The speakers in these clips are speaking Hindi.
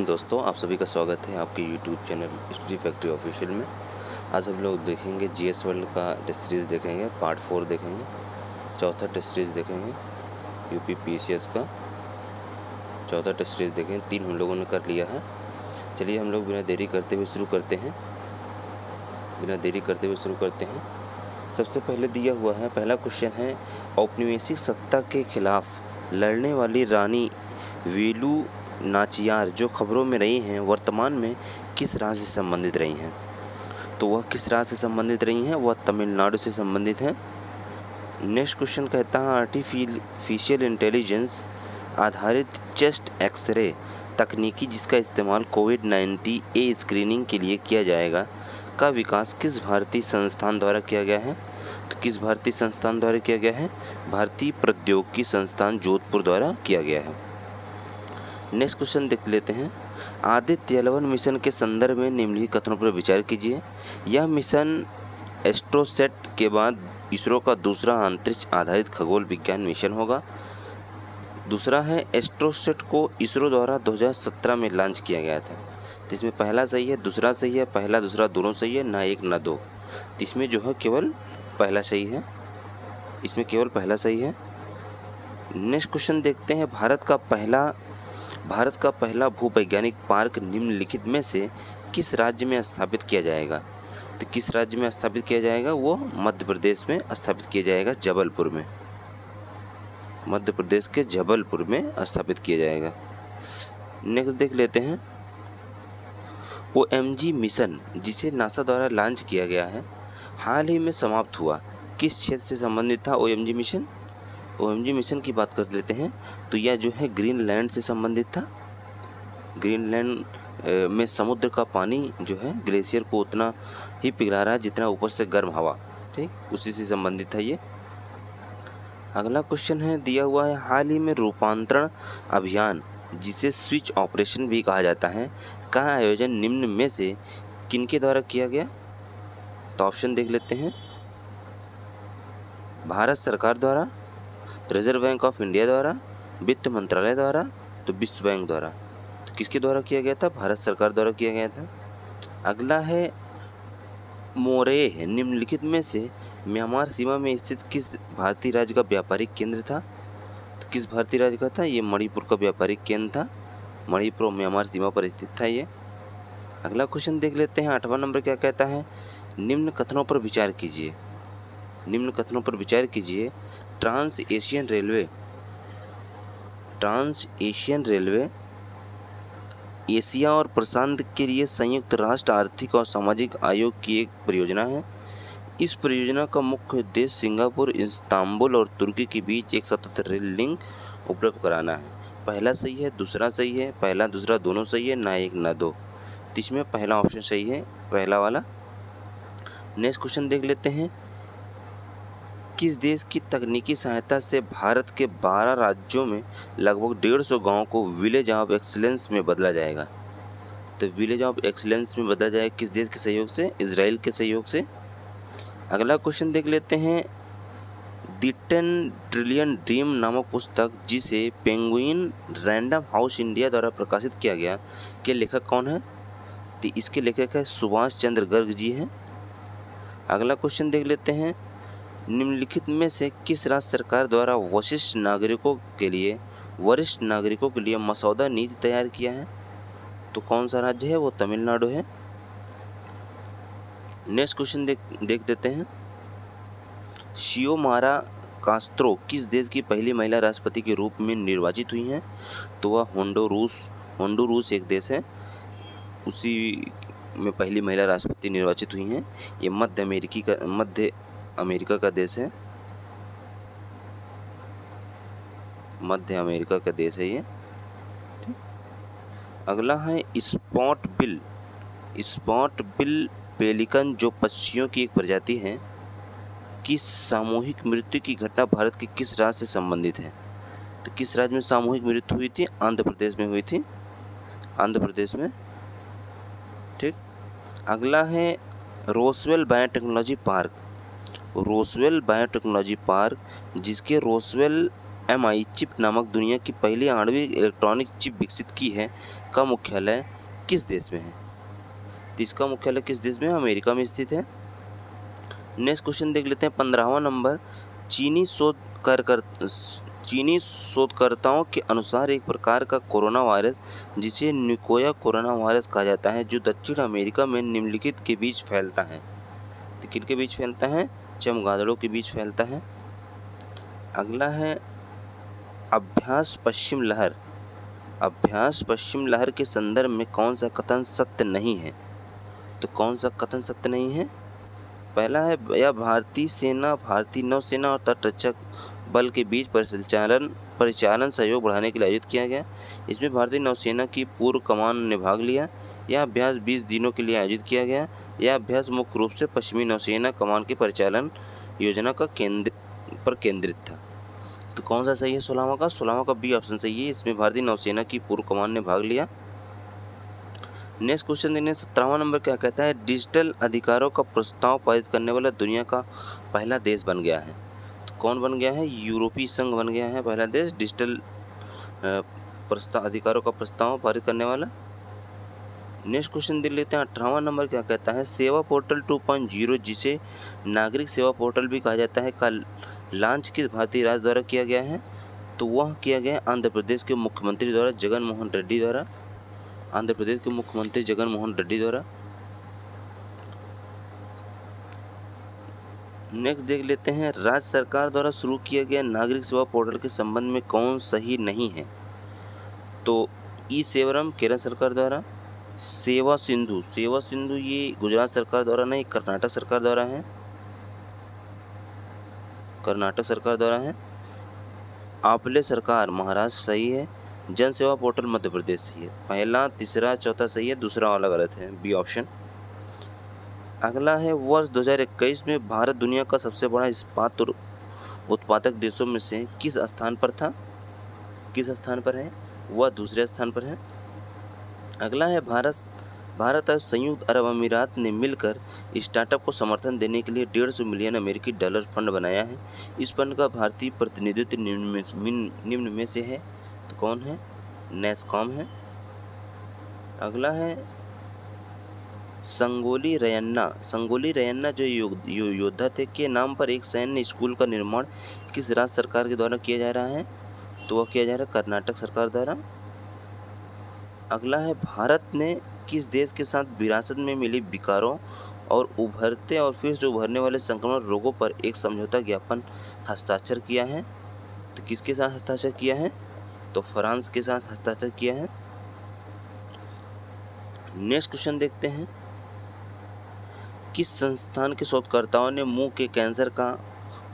दोस्तों, आप सभी का स्वागत है आपके YouTube channel study factory official में। आज हम लोग देखेंगे जीएस वर्ल्ड का टेस्ट सीरीज़ देखेंगे, पार्ट 4 देखेंगे, चौथा टेस्ट सीरीज़ देखेंगे, यूपी पीसीएस का चौथा टेस्ट सीरीज़ देखेंगे। 3 हम लोगों ने कर लिया है। चलिए हम लोग बिना देरी करते हुए शुरू करते हैं। सबसे पहले दिया हुआ है, पहला क्वेश्चन है, औपनिवेशिक सत्ता के खिलाफ लड़ने वाली रानी वेलु नाचियार जो खबरों में रही हैं, वर्तमान में किस राज्य से संबंधित रही हैं? तो वह किस राज्य से संबंधित रही हैं? वह तमिलनाडु से संबंधित हैं। नेक्स्ट क्वेश्चन कहता है, आर्टिफिशियल इंटेलिजेंस आधारित चेस्ट एक्सरे तकनीकी जिसका इस्तेमाल कोविड-19 ए स्क्रीनिंग के लिए किया जाएगा का विकास किस भारतीय संस्थान द्वारा किया गया है? तो किस भारतीय संस्थान द्वारा किया गया है? भारतीय प्रौद्योगिकी संस्थान जोधपुर द्वारा किया गया है। नेक्स्ट क्वेश्चन देख लेते हैं, आदित्य L1 मिशन के संदर्भ में निम्नलिखित कथनों पर विचार कीजिए। यह मिशन एस्ट्रोसैट के बाद इसरो का दूसरा अंतरिक्ष आधारित खगोल विज्ञान मिशन होगा। दूसरा है, एस्ट्रोसैट को इसरो द्वारा 2017 में लॉन्च किया गया था। तो इसमें पहला सही है, दूसरा सही है, पहला दूसरा दोनों सही है, ना एक ना दो। तो इसमें जो है केवल पहला सही है, इसमें केवल पहला सही है। नेक्स्ट क्वेश्चन देखते हैं, भारत का पहला भूवैज्ञानिक पार्क निम्नलिखित में से किस राज्य में स्थापित किया जाएगा? तो किस राज्य में स्थापित किया जाएगा? वो मध्य प्रदेश में स्थापित किया जाएगा, जबलपुर में। मध्य प्रदेश के जबलपुर में स्थापित किया जाएगा। नेक्स्ट देख लेते हैं, OMG मिशन जिसे नासा द्वारा लॉन्च किया गया है, हाल ही में समाप्त हुआ, किस क्षेत्र से संबंधित था OMG मिशन? OMG मिशन की बात कर लेते हैं तो यह जो है ग्रीनलैंड से संबंधित था। ग्रीनलैंड में समुद्र का पानी जो है ग्लेशियर को उतना ही पिघला रहा है जितना ऊपर से गर्म हवा, ठीक, उसी से संबंधित था ये। अगला क्वेश्चन है, दिया हुआ है, हाल ही में रूपांतरण अभियान जिसे स्विच ऑपरेशन भी कहा जाता है का आयोजन निम्न में से किनके द्वारा किया गया? तो ऑप्शन देख लेते हैं, भारत सरकार द्वारा, रिजर्व बैंक ऑफ इंडिया द्वारा, वित्त मंत्रालय द्वारा, तो विश्व बैंक द्वारा। तो किसके द्वारा किया गया था? भारत सरकार द्वारा किया गया था। अगला है, मोरेह निम्नलिखित में से म्यांमार सीमा में स्थित किस भारतीय राज्य का व्यापारिक केंद्र था? तो किस भारतीय राज्य का था? ये मणिपुर का व्यापारिक केंद्र था। मणिपुर और म्यांमार सीमा पर स्थित था ये। अगला क्वेश्चन देख लेते हैं, 8वां नंबर क्या कहता है, निम्न कथनों पर विचार कीजिए। ट्रांस एशियन रेलवे एशिया और प्रशांत के लिए संयुक्त राष्ट्र आर्थिक और सामाजिक आयोग की एक परियोजना है। इस परियोजना का मुख्य उद्देश्य सिंगापुर, इस्तांबुल और तुर्की के बीच एक सतत रेल लिंक उपलब्ध कराना है। पहला सही है, दूसरा सही है, पहला दूसरा दोनों सही है, ना एक ना दो। तो इसमें पहला ऑप्शन सही है, पहला वाला। नेक्स्ट क्वेश्चन देख लेते हैं, किस देश की तकनीकी सहायता से भारत के 12 राज्यों में लगभग 150 गाँव को विलेज ऑफ एक्सीलेंस में बदला जाएगा? तो विलेज ऑफ एक्सीलेंस में बदला जाएगा किस देश के सहयोग से? इजराइल के सहयोग से। अगला क्वेश्चन देख लेते हैं, द 10 ट्रिलियन ड्रीम नामक पुस्तक जिसे पेंगुइन रैंडम हाउस इंडिया द्वारा प्रकाशित किया गया के लेखक कौन है? तो इसके लेखक है सुभाष चंद्र गर्ग जी हैं। अगला क्वेश्चन देख लेते हैं, निम्नलिखित में से किस राज्य सरकार द्वारा वरिष्ठ नागरिकों के लिए मसौदा नीति तैयार किया है? तो कौन सा राज्य है? वो तमिलनाडु है। नेक्स्ट क्वेश्चन देख देते हैं, शियोमारा कास्त्रो किस देश की पहली महिला राष्ट्रपति के रूप में निर्वाचित हुई हैं? तो वह होंडुरूस एक देश है, उसी में पहली महिला राष्ट्रपति निर्वाचित हुई हैं। ये मध्य अमेरिका का देश है, मध्य अमेरिका का देश है ये, ठीक। अगला है, स्पॉट बिल पेलिकन जो पक्षियों की एक प्रजाति है की सामूहिक मृत्यु की घटना भारत के किस राज्य से संबंधित है? तो किस राज्य में सामूहिक मृत्यु हुई थी? आंध्र प्रदेश में हुई थी, आंध्र प्रदेश में, ठीक। अगला है, रोसवेल बायोटेक्नोलॉजी पार्क जिसके रोसवेल एमआई चिप नामक दुनिया की पहली आणविक इलेक्ट्रॉनिक चिप विकसित की है का मुख्यालय किस देश में है? तो इसका मुख्यालय किस देश में है? अमेरिका में स्थित है। नेक्स्ट क्वेश्चन देख लेते हैं 15वां नंबर। चीनी शोधकर्ताओं के अनुसार एक प्रकार का कोरोना वायरस जिसे निकोया कोरोना वायरस कहा जाता है जो दक्षिण अमेरिका में निम्नलिखित के बीच फैलता है। तो किनके बीच फैलता है? चमगादड़ों के बीच फैलता है। अगला है अभ्यास पश्चिम लहर। अभ्यास पश्चिम लहर के संदर्भ में कौन सा कथन सत्य नहीं है? तो कौन सा कथन सत्य नहीं है? पहला है यह भारतीय सेना, भारतीय नौसेना और तटरक्षक बल के बीच परिचालन सहयोग बढ़ाने के लिए आयोजित किया गया। इसमें भारतीय नौसेना की पूर्व कमान ने भाग लिया। यह अभ्यास 20 दिनों के लिए आयोजित किया गया। यह अभ्यास मुख्य रूप से पश्चिमी नौसेना कमान की परिचालन योजना पर केंद्रित था। तो कौन सा सही है 16वां का? 16वां का बी ऑप्शन सही है। इसमें भारतीय नौसेना की पूर्व कमान ने भाग लिया। नेक्स्ट क्वेश्चन देखने 17वां नंबर क्या कहता है? डिजिटल अधिकारों का प्रस्ताव पारित करने वाला दुनिया का पहला देश बन गया है। तो कौन बन गया है? यूरोपीय संघ बन गया है पहला देश डिजिटल अधिकारों का प्रस्ताव पारित करने वाला। नेक्स्ट क्वेश्चन देख लेते हैं 18वां नंबर क्या कहता है? सेवा पोर्टल 2.0 जिसे नागरिक सेवा पोर्टल भी कहा जाता है का लॉन्च किस भारतीय राज्य द्वारा किया गया है? तो वह किया गया आंध्र प्रदेश के मुख्यमंत्री द्वारा, जगन मोहन रेड्डी द्वारा। आंध्र प्रदेश के मुख्यमंत्री जगन मोहन रेड्डी द्वारा। नेक्स्ट देख लेते हैं राज्य सरकार द्वारा शुरू किया गया नागरिक सेवा पोर्टल के संबंध में कौन सही नहीं है? तो ई सेवरम केरल सरकार द्वारा। सेवा सिंधु ये गुजरात सरकार द्वारा नहीं, कर्नाटक सरकार द्वारा है। कर्नाटक सरकार द्वारा है। आपले सरकार महाराष्ट्र सही है। जन सेवा पोर्टल मध्य प्रदेश सही है। पहला, तीसरा, चौथा सही है, दूसरा वाला गलत है, बी ऑप्शन। अगला है वर्ष 2021 में भारत दुनिया का सबसे बड़ा इस्पात उत्पादक देशों में से किस स्थान पर था? किस स्थान पर है? वह दूसरे स्थान पर है। अगला है भारत और संयुक्त अरब अमीरात ने मिलकर स्टार्टअप को समर्थन देने के लिए $150 मिलियन अमेरिकी डॉलर फंड बनाया है। इस फंड का भारतीय प्रतिनिधित्व निम्न में से है। तो कौन है? नैसकॉम है। अगला है संगोली रयन्ना जो योद्धा थे के नाम पर एक सैन्य स्कूल का निर्माण किस राज्य सरकार के द्वारा किया जा रहा है? तो वह किया जा रहा है कर्नाटक सरकार द्वारा। अगला है भारत ने किस देश के साथ विरासत में मिली विकारों और उभरते और फिर से उभरने वाले संक्रमण रोगों पर एक समझौता ज्ञापन हस्ताक्षर किया है? तो किसके साथ हस्ताक्षर किया है? तो फ्रांस के साथ हस्ताक्षर किया है। नेक्स्ट क्वेश्चन देखते हैं। किस संस्थान के शोधकर्ताओं ने मुंह के कैंसर का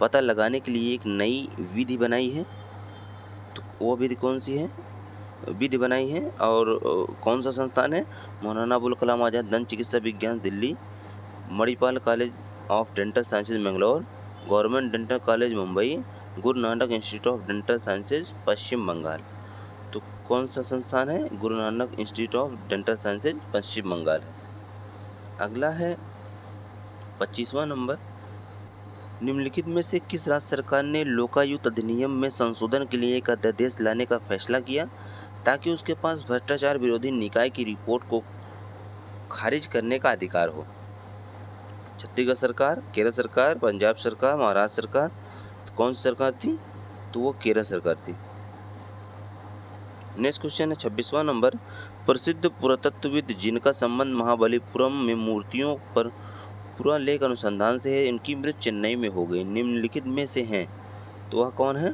पता लगाने के लिए एक नई विधि बनाई है? तो वो विधि कौन सी है? विधि बनाई है और कौन सा संस्थान है? मौलाना अबुल कलाम आज़ाद दंत चिकित्सा विज्ञान Delhi, Manipal college of dental sciences Bangalore, government dental college Mumbai, Guru Nanak institute of dental sciences Paschim Bengal. तो कौन सा संस्थान है? Guru Nanak institute of dental sciences Paschim Bengal है। अगला है 25वां नंबर। निम्नलिखित में से किस राज्य सरकार ने लोकायुक्त अधिनियम में संशोधन के लिए एक अध्यादेश लाने का फैसला किया ताकि उसके पास भ्रष्टाचार विरोधी निकाय की रिपोर्ट को खारिज करने का अधिकार हो? छत्तीसगढ़ सरकार, केरल सरकार, पंजाब सरकार, महाराष्ट्र सरकार। तो कौन सी सरकार थी? तो वो केरल सरकार थी। नेक्स्ट क्वेश्चन है 26वां नंबर। प्रसिद्ध पुरातत्वविद जिनका संबंध महाबलीपुरम में मूर्तियों पर पुरालेख अनुसंधान से है, इनकी मृत्यु चेन्नई में हो गई, निम्नलिखित में से हैं? तो वह कौन है?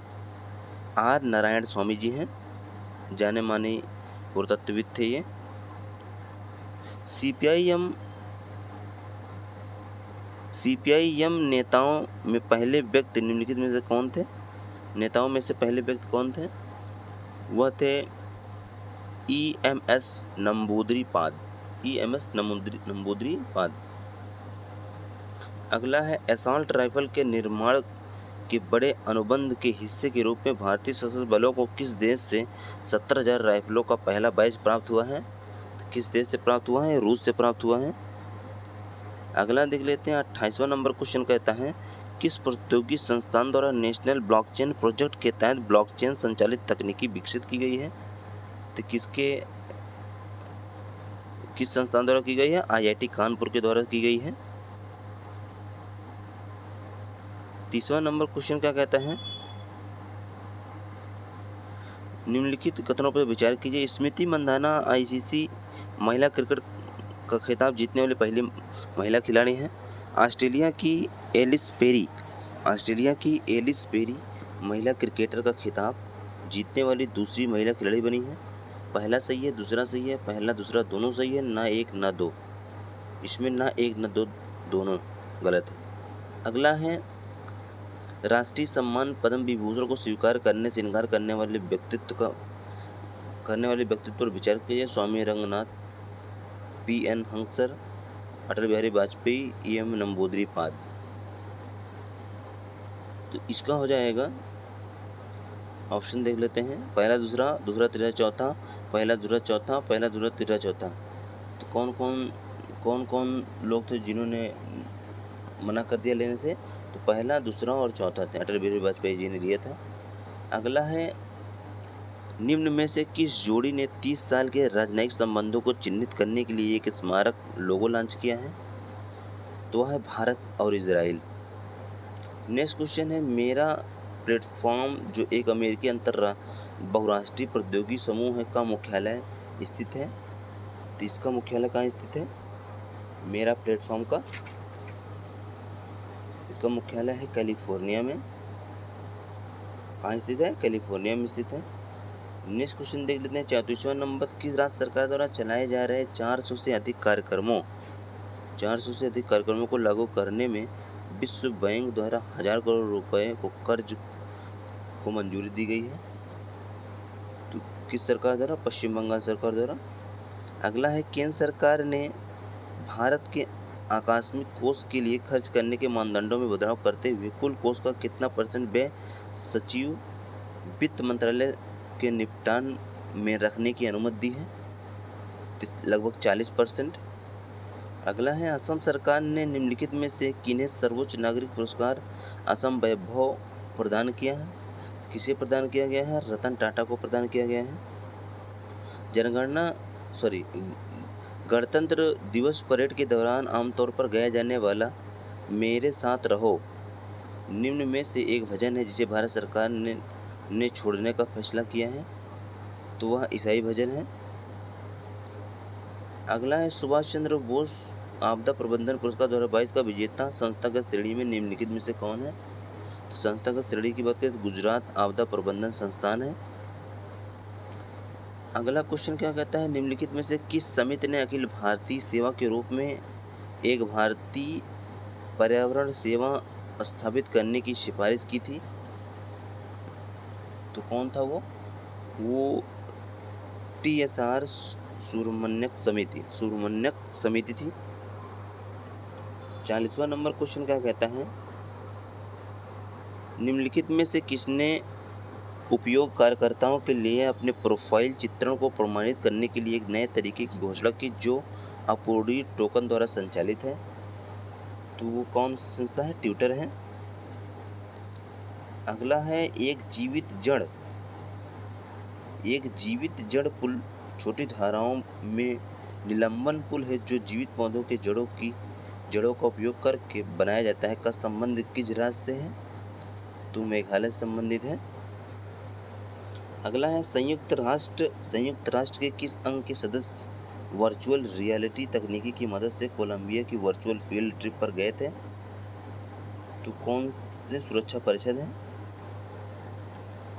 आर नारायण स्वामी जी हैं, जाने माने पुरातत्वविद थे ये। सीपीआईएम नेताओं में पहले व्यक्ति निम्नलिखित में से कौन थे? नेताओं में से पहले व्यक्ति कौन थे? वह थे EMS नंबूद्रिपाद। अगला है असॉल्ट राइफल के निर्माण के बड़े अनुबंध के हिस्से के रूप में भारतीय सशस्त्र बलों को किस देश से 17,000 राइफलों का पहला बैच प्राप्त हुआ है? किस देश से प्राप्त हुआ है? रूस से प्राप्त हुआ है। अगला देख लेते हैं 28वां नंबर क्वेश्चन कहता है किस प्रतियोगी संस्थान द्वारा नेशनल ब्लॉकचेन प्रोजेक्ट के तहत ब्लॉकचेन संचालित तकनीकी विकसित की गई है? तो किस संस्थान द्वारा की गई है? आईआईटी कानपुर के द्वारा की गई है। तीसरा नंबर क्वेश्चन क्या कहता है? निम्नलिखित कथनों पर विचार कीजिए। स्मृति मंदाना आईसीसी महिला क्रिकेट का खिताब जीतने वाली पहली महिला खिलाड़ी हैं। ऑस्ट्रेलिया की एलिस पेरी महिला क्रिकेटर का खिताब जीतने वाली दूसरी महिला खिलाड़ी बनी है। पहला सही है, दूसरा सही है, पहला दूसरा दोनों सही है, ना एक ना दो। इसमें ना एक ना दो दोनों गलत है। अगला है राष्ट्रीय सम्मान पद्म विभूषण को स्वीकार करने से इनकार करने वाले व्यक्तित्व पर विचार कीजिए। स्वामी रंगनाथ, पीएन हंसर, अटल बिहारी वाजपेयी, एम नंबूद्रिपाद। तो इसका हो जाएगा, ऑप्शन देख लेते हैं, पहला दूसरा, दूसरा तीसरा चौथा, पहला दूसरा चौथा, पहला दूसरा तीसरा चौथा। तो कौन कौन लोग थे जिन्होंने मना कर दिया लेने से? तो पहला, दूसरा और चौथा थे, अटल बिहारी वाजपेयी जी ने लिया था। अगला है निम्न में से किस जोड़ी ने 30 साल के राजनयिक संबंधों को चिन्हित करने के लिए एक स्मारक लोगो लॉन्च किया है? तो वह है भारत और इजराइल। नेक्स्ट क्वेश्चन है मेरा प्लेटफॉर्म जो एक अमेरिकी बहुराष्ट्रीय प्रौद्योगिकी समूह है का मुख्यालय स्थित है। तो इसका मुख्यालय कहाँ स्थित है? मेरा प्लेटफॉर्म का इसका मुख्यालय है कैलिफोर्निया में। कहाँ स्थित है? कैलिफोर्निया में स्थित है। नेक्स्ट क्वेश्चन देख लेते हैं। 34वां नंबर, किस राज्य सरकार द्वारा चलाए जा रहे 400 से अधिक कार्यक्रमों को लागू करने में विश्व बैंक द्वारा 1000 करोड़ रुपए को कर्ज को मंजूरी दी गई है? तो किस सरकार द्वारा? पश्चिम बंगाल सरकार द्वारा। अगला है केंद्र सरकार ने भारत के आकस्मिक कोष के लिए खर्च करने के मानदंडों में बदलाव करते हुए कुल कोष का कितना % व्यय सचिव वित्त मंत्रालय के निपटान में रखने की अनुमति दी है? लगभग 40%। अगला है असम सरकार ने निम्नलिखित में से किन्हें सर्वोच्च नागरिक पुरस्कार असम वैभव प्रदान किया है? किसे प्रदान किया गया है? रतन टाटा को प्रदान किया गया है। गणतंत्र दिवस परेड के दौरान आमतौर पर गाया जाने वाला मेरे साथ रहो निम्न में से एक भजन है जिसे भारत सरकार ने छोड़ने का फैसला किया है? तो वह ईसाई भजन है। अगला है सुभाष चंद्र बोस आपदा प्रबंधन पुरस्कार 2022 का विजेता संस्थागत श्रेणी में निम्नलिखित में से कौन है? तो संस्थागत श्रेणी की बात करें तो गुजरात आपदा प्रबंधन संस्थान है। अगला क्वेश्चन क्या कहता है? निम्नलिखित में से किस समिति ने अखिल भारतीय सेवा के रूप में एक भारतीय पर्यावरण सेवा स्थापित करने की सिफारिश की थी? तो कौन था वो? TSR सुब्रमण्यक समिति थी। 40वां नंबर क्वेश्चन क्या कहता है? निम्नलिखित में से किसने उपयोगकर्ताओं के लिए अपने प्रोफाइल चित्रण को प्रमाणित करने के लिए एक नए तरीके की घोषणा की जो अपूर्णीय टोकन द्वारा संचालित है? तो वो कौन सी संस्था है? ट्विटर है। अगला है एक जीवित जड़ पुल छोटी धाराओं में निलंबन पुल है जो जीवित पौधों के जड़ों का उपयोग करके बनाया जाता है का संबंध किस राज्य से है? तो मेघालय से संबंधित है। अगला है संयुक्त राष्ट्र के किस अंग के सदस्य वर्चुअल रियलिटी तकनीकी की मदद से कोलंबिया की वर्चुअल फील्ड ट्रिप पर गए थे? तो कौन से सुरक्षा परिषद है?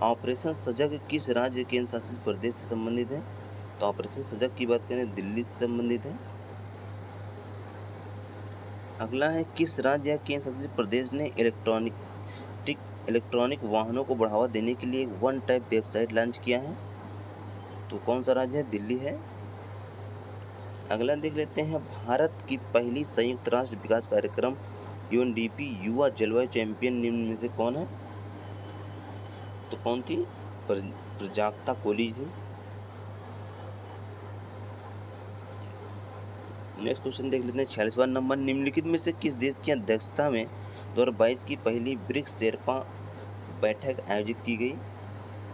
ऑपरेशन सजग किस राज्य केंद्र शासित प्रदेश से संबंधित है? तो ऑपरेशन सजग की बात करें दिल्ली से संबंधित है। अगला है किस राज्य या केंद्र शासित प्रदेश ने इलेक्ट्रॉनिक वाहनों को बढ़ावा देने के लिए वन टाइप वेबसाइट लॉन्च किया है? तो कौन सा राज्य है? दिल्ली है। अगला देख लेते हैं भारत की पहली संयुक्त राष्ट्र विकास कार्यक्रम UNDP युवा जलवायु चैंपियन निम्न में से कौन है? तो कौन थी? प्रजाक्ता कोली थी। नेक्स्ट क्वेश्चन देख लेते हैं 46वां नंबर, निम्नलिखित में से किस देश की अध्यक्षता में 2022 की पहली ब्रिक्स शेरपा बैठक आयोजित की गई?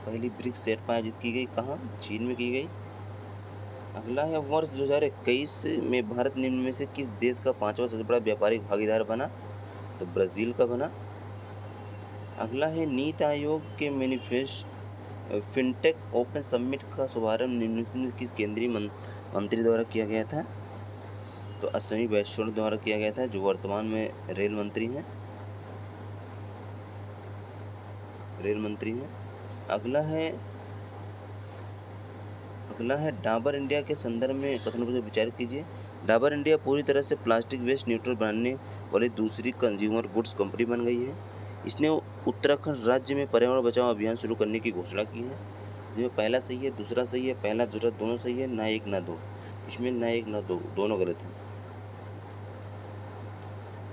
पहली ब्रिक्स शेरपा आयोजित की गई कहाँ? चीन में की गई। अगला है वर्ष 2021 में भारत निम्न में से किस देश का 5वां सबसे बड़ा व्यापारिक भागीदार बना? तो ब्राज़ील का बना। अगला है नीति आयोग के मैनिफेस्टो फिनटेक ओपन समिट का शुभारंभ निम्नलिखित में किस केंद्रीय मंत्री द्वारा किया गया था? तो अश्विनी वैष्णव द्वारा किया गया था, जो वर्तमान में रेल मंत्री हैं। अगला है डाबर इंडिया के संदर्भ में कथनों पर विचार कीजिए। डाबर इंडिया पूरी तरह से प्लास्टिक वेस्ट न्यूट्रल बनाने वाली दूसरी कंज्यूमर गुड्स कंपनी बन गई है। इसने उत्तराखंड राज्य में पर्यावरण बचाओ अभियान शुरू करने की घोषणा की है। जिसमें पहला सही है, दूसरा सही है, पहला दूसरा दोनों सही है, ना एक ना दो। इसमें ना एक ना दो दोनों गलत है।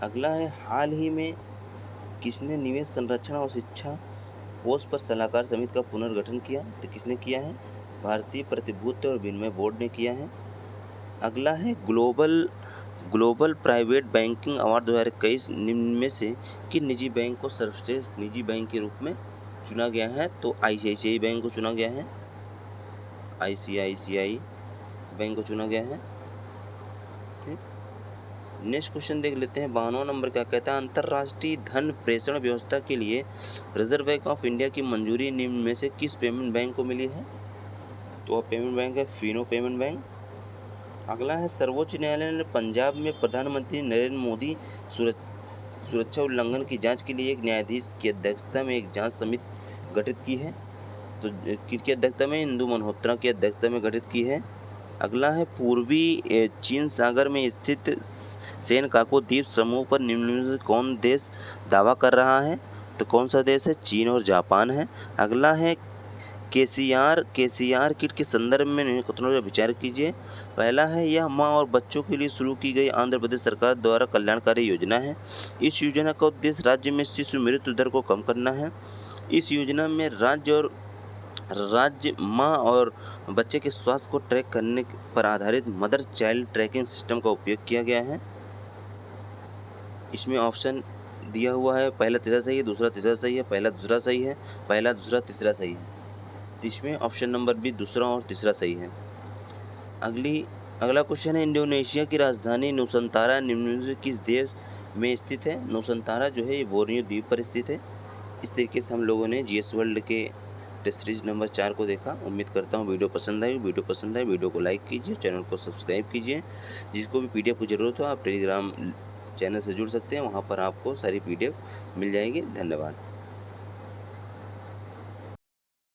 अगला है हाल ही में किसने निवेश संरक्षण और शिक्षा कोष पर सलाहकार समिति का पुनर्गठन किया? तो किसने किया है? भारतीय प्रतिभूति और विनिमय बोर्ड ने किया है। अगला है ग्लोबल प्राइवेट बैंकिंग अवार्ड 2021 निम्न में से किन निजी बैंक को सर्वश्रेष्ठ निजी बैंक के रूप में चुना गया है? तो ICICI बैंक को चुना गया है। ICICI बैंक को चुना गया है। नेक्स्ट क्वेश्चन देख लेते हैं 52वां नंबर क्या कहता है, अंतर्राष्ट्रीय धन प्रेषण व्यवस्था के लिए रिजर्व बैंक ऑफ इंडिया की मंजूरी निम्न में से किस पेमेंट बैंक को मिली है? तो पेमेंट बैंक है फिनो पेमेंट बैंक। अगला है सर्वोच्च न्यायालय ने पंजाब में प्रधानमंत्री नरेंद्र मोदी सुरक्षा उल्लंघन की जांच के लिए एक न्यायाधीश की अध्यक्षता में एक जांच समिति गठित की है। तो किसकी अध्यक्षता में? इंदु मल्होत्रा की अध्यक्षता में गठित की है। अगला है पूर्वी चीन सागर में स्थित सेनकाकू द्वीप समूह पर निम्न में से कौन देश दावा कर रहा है? तो कौन सा देश है? चीन और जापान है। अगला है केसीआर किट के संदर्भ में निम्न कथनों पर विचार कीजिए। पहला है यह मां और बच्चों के लिए शुरू की गई आंध्र प्रदेश सरकार द्वारा कल्याणकारी योजना है। इस योजना का उद्देश्य राज्य में शिशु मृत्यु दर को कम करना है। इस योजना में राज्य मां और बच्चे के स्वास्थ्य को ट्रैक करने पर आधारित मदर चाइल्ड ट्रैकिंग सिस्टम का उपयोग किया गया है। इसमें ऑप्शन दिया हुआ है, पहला तीसरा सही है, दूसरा तीसरा सही है, पहला दूसरा सही है, पहला दूसरा तीसरा सही है। तो इसमें ऑप्शन नंबर बी दूसरा और तीसरा सही है। अगला क्वेश्चन है इंडोनेशिया की राजधानी नुसंतारा निम्न में से किस देश में स्थित है? नुसंतारा जो है ये बोर्नियो द्वीप पर स्थित है। इस तरीके से हम लोगों ने GS वर्ल्ड के टेस्ट सीरीज नंबर 4 को देखा। उम्मीद करता हूँ वीडियो पसंद आई। वीडियो को लाइक कीजिए, चैनल को सब्सक्राइब कीजिए। जिसको भी PDF की ज़रूरत हो आप टेलीग्राम चैनल से जुड़ सकते हैं, वहाँ पर आपको सारी PDF मिल जाएगी। धन्यवाद।